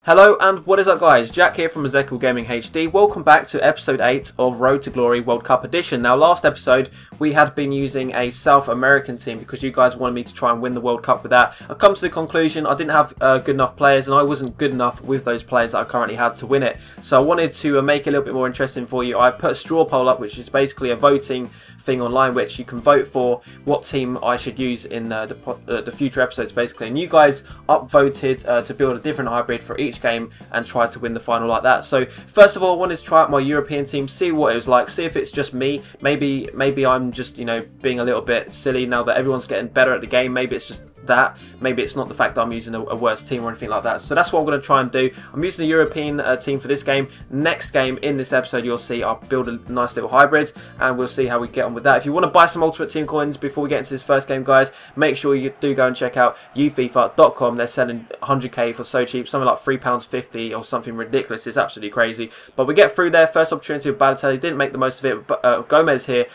Hello and what is up guys, Jack here from Ezekiel Gaming HD. Welcome back to episode 8 of Road to Glory World Cup Edition. Now last episode we had been using a South American team because you guys wanted me to try and win the World Cup with that. I come to the conclusion I didn't have good enough players and I wasn't good enough with those players that I currently had to win it. So I wanted to make it a little bit more interesting for you. I put a straw poll up, which is basically a voting thing online which you can vote for what team I should use in the future episodes basically, and you guys upvoted to build a different hybrid for each game and try to win the final like that. So first of all I wanted to try out my European team, see what it was like, see if it's just me, maybe I'm just, you know, being a little bit silly now that everyone's getting better at the game. Maybe it's just that, maybe it's not the fact that I'm using a worse team or anything like that. So that's what I'm going to try and do. I'm using a European team for this game. Next game in this episode you'll see I'll build a nice little hybrid and we'll see how we get on with that. If you want to buy some Ultimate Team coins before we get into this first game guys, make sure you do go and check out ufifa.com. They're selling 100k for so cheap, something like £3.50 or something ridiculous. It's absolutely crazy. But we get through there. First opportunity with Balotelli, didn't make the most of it, but Gomez here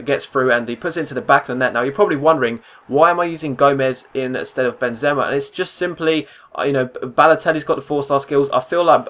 gets through and he puts it into the back of the net. Now you're probably wondering, why am I using Gomez instead of Benzema? And it's just simply, you know, Balotelli's got the 4-star skills. I feel like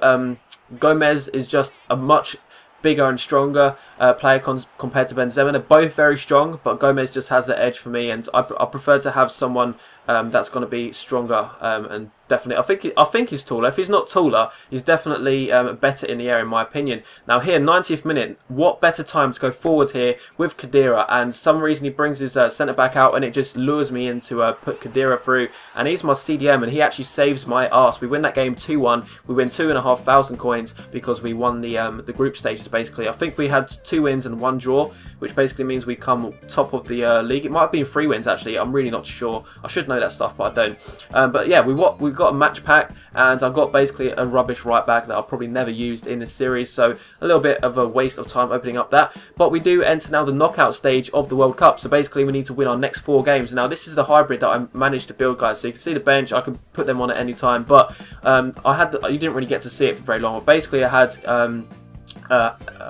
Gomez is just a much bigger and stronger player compared to Benzema. They're both very strong, but Gomez just has the edge for me, and I prefer to have someone that's going to be stronger and definitely, I think he's taller. If he's not taller, he's definitely better in the air in my opinion. Now here, 90th minute, what better time to go forward here with Khedira, and some reason he brings his centre back out and it just lures me into put Khedira through, and he's my CDM and he actually saves my arse. We win that game 2-1. We win 2,500 coins because we won the group stages basically. I think we had 2 wins and 1 draw, which basically means we come top of the league. It might have been 3 wins actually, I'm really not sure. I should know that stuff but I don't. But yeah, we've got a match pack and I've got basically a rubbish right back that I'll probably never used in this series, so a little bit of a waste of time opening up that. But we do enter now the knockout stage of the World Cup, so basically we need to win our next 4 games. Now this is the hybrid that I managed to build guys, so you can see the bench, I can put them on at any time, but you didn't really get to see it for very long. But basically I had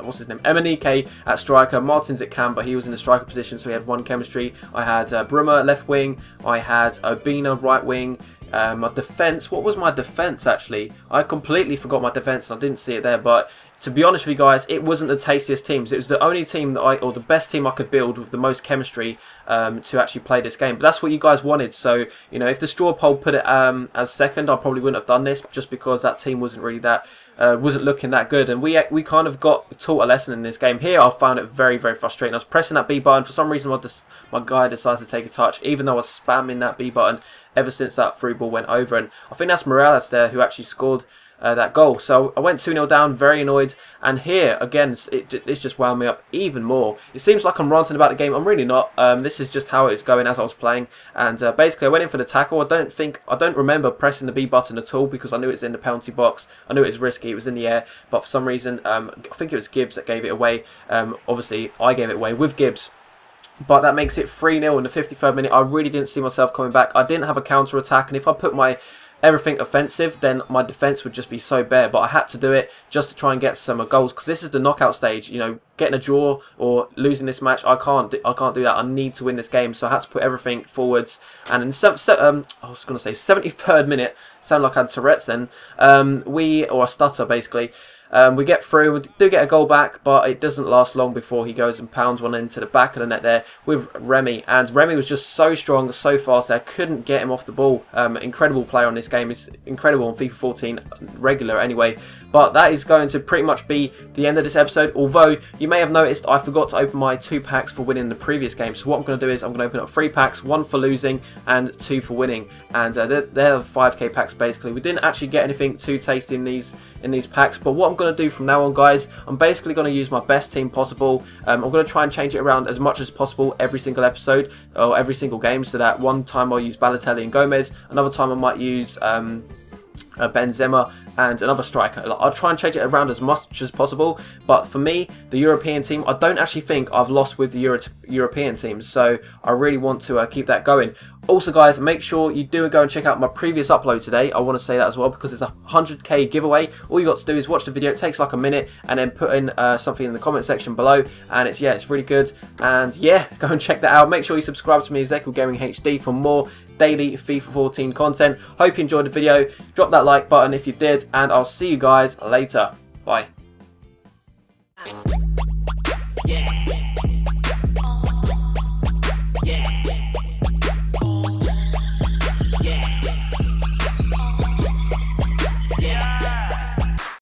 what's his name, Emenike at striker, Martins at cam, but he was in the striker position, so he had 1 chemistry. I had Brummer left wing, I had Obina right wing. My defence, what was my defence actually? I completely forgot my defence and I didn't see it there, but to be honest with you guys, it wasn't the tastiest teams. It was the only team that or the best team I could build with the most chemistry to actually play this game. But that's what you guys wanted, so you know, if the straw poll put it as second, I probably wouldn't have done this just because that team wasn't really that wasn't looking that good, and we kind of got taught a lesson in this game. Here I found it very, very frustrating. I was pressing that B button, for some reason my guy decides to take a touch, even though I was spamming that B button ever since that through ball went over, and I think that's Morales there who actually scored that goal. So I went 2-0 down, very annoyed, and here again it's just wound me up even more. It seems like I'm ranting about the game, I'm really not. This is just how it's going as I was playing, and basically I went in for the tackle. I don't remember pressing the B button at all because I knew it's in the penalty box. I knew it was risky, it was in the air, but for some reason I think it was Gibbs that gave it away. Obviously I gave it away with Gibbs, but that makes it 3-0 in the 53rd minute. I really didn't see myself coming back. I didn't have a counter attack, and if I put my everything offensive, then my defence would just be so bare. But I had to do it just to try and get some goals, because this is the knockout stage. You know, getting a draw or losing this match, I can't do that. I need to win this game, so I had to put everything forwards. And in I was going to say 73rd minute, sound like I had Tourette's then. Or a stutter basically. We get through, we do get a goal back, but it doesn't last long before he goes and pounds one into the back of the net there with Remy. And Remy was just so strong, so fast, I couldn't get him off the ball. Incredible player on this game. It's incredible on FIFA 14 regular anyway. But that is going to pretty much be the end of this episode, although you may have noticed I forgot to open my 2 packs for winning the previous game. So what I'm going to do is I'm going to open up 3 packs, 1 for losing and 2 for winning. And they're the 5k packs basically. We didn't actually get anything too tasty in these packs, but what I'm going to do from now on guys, I'm basically going to use my best team possible. I'm going to try and change it around as much as possible every single episode or every single game, so that one time I'll use Balotelli and Gomez, another time I might use Benzema and another striker. I'll try and change it around as much as possible, but for me, the European team, I don't actually think I've lost with the European teams, so I really want to keep that going. Also guys, make sure you do go and check out my previous upload today. I want to say that as well, because it's a 100k giveaway. All you got to do is watch the video, it takes like a minute, and then put in something in the comment section below, and it's really good. And yeah, go and check that out. Make sure you subscribe to me, Ezekiel Gaming HD, for more daily FIFA 14 content. Hope you enjoyed the video. Drop that like like button if you did, and I'll see you guys later. Bye.